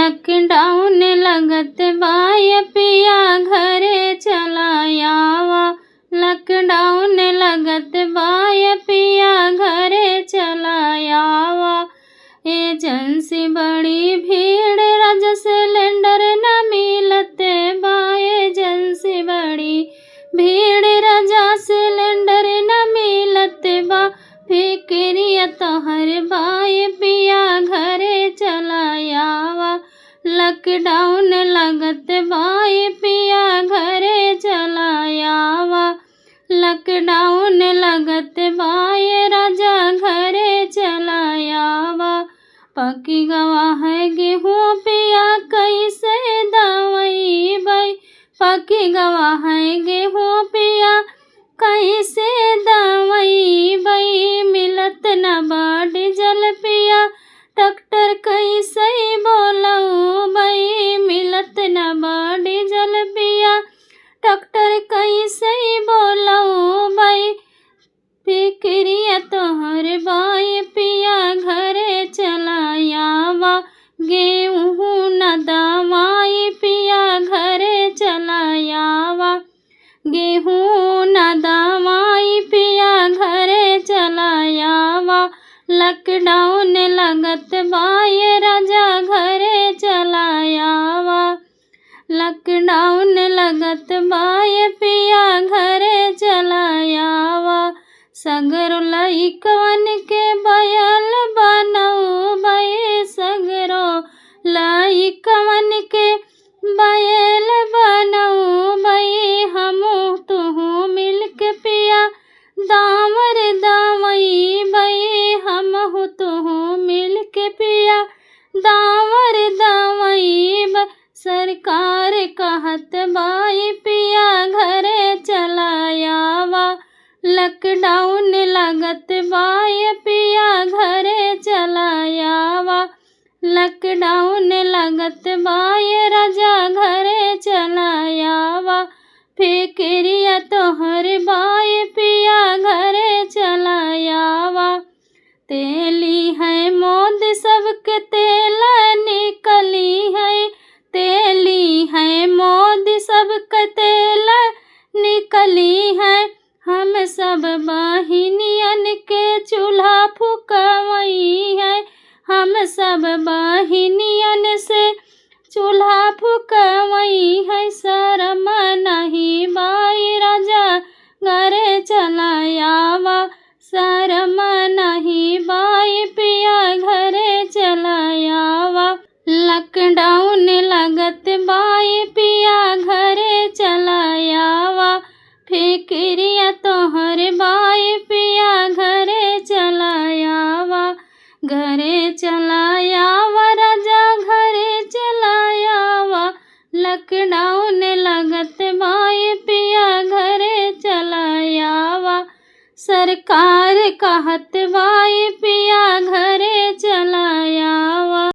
Lockdown लगत by पिया घरे चलायावा। लॉकडाउन लगत बाय पिया घरे चलायावा। एजेंसी बड़ी भीड़ राजा सिलेंडर न मिलते बा। एजेंसी बड़ी भीड़ राजा सिलेंडर न मिलते बा। फिक्रिया तोहर बाय पिया घरे चलायावा। लॉकडाउन लगत बाय पिया घरे चलायावा। लॉकडाउन लगत बाय राजा घरे चलायावा। पकी गवा है गेहूँ पिया कैसे दवाई बई। पकी गवा है गेहूँ पिया कैसे दवाई बई। मिलत न बा डीजल पिया ट्रैक्टर कैसे बोलऊ बई। मिलत न बा डीजल पिया ट्रैक्टर कैसे बोलऊ बई। फिक्रिया तोहर बाय पिया घरे चलायावा। गेहूँ न दवाई पिया घरे चलायावा। गेहूँ न दवाई पिया घरे चलायावा। लॉकडाउन लगत बाय राजा घरे चलायावा। लॉकडाउन लगत बाय पिया घरे चलायावा। सगरो लइकवन के बयल बनऊ बई। सगरो लइकवन के बयल बनऊ बई। हमू तुहू मिलके पिया दामर दवई बई। हमहू तुहू मिलके पिया दामर दवई बई। सरकार कहत बाई पिया घरे चलायावा। लॉकडाउन लगत बाय पिया घरे चलायावा। लॉकडाउन लगत बाय राजा घरे चलायावा। फिक्रिया तोहर बाय पिया घरे चलायावा। तेली है मोदी सबके तेल निकली है। तेली है मोदी सबके तेल निकली है। हम सब बहिनियन के चूल्हा फुकवई है। हम सब बहिनियन से चूल्हा फुकवई है। शरम नहीं बाई राजा घरे चलायावा। शरम नहीं बाई पिया घरे चलायावा। लॉकडाउन लगत बाय पिया घरे चलायावा। फिक्रिया तोहर बाय पिया घरे चलायावा। घरे चलायावा राजा घरे चलायावा। लॉकडाउन लगत बाय पिया घरे चलायावा। सरकार कहत बाय पिया घरे चलायावा।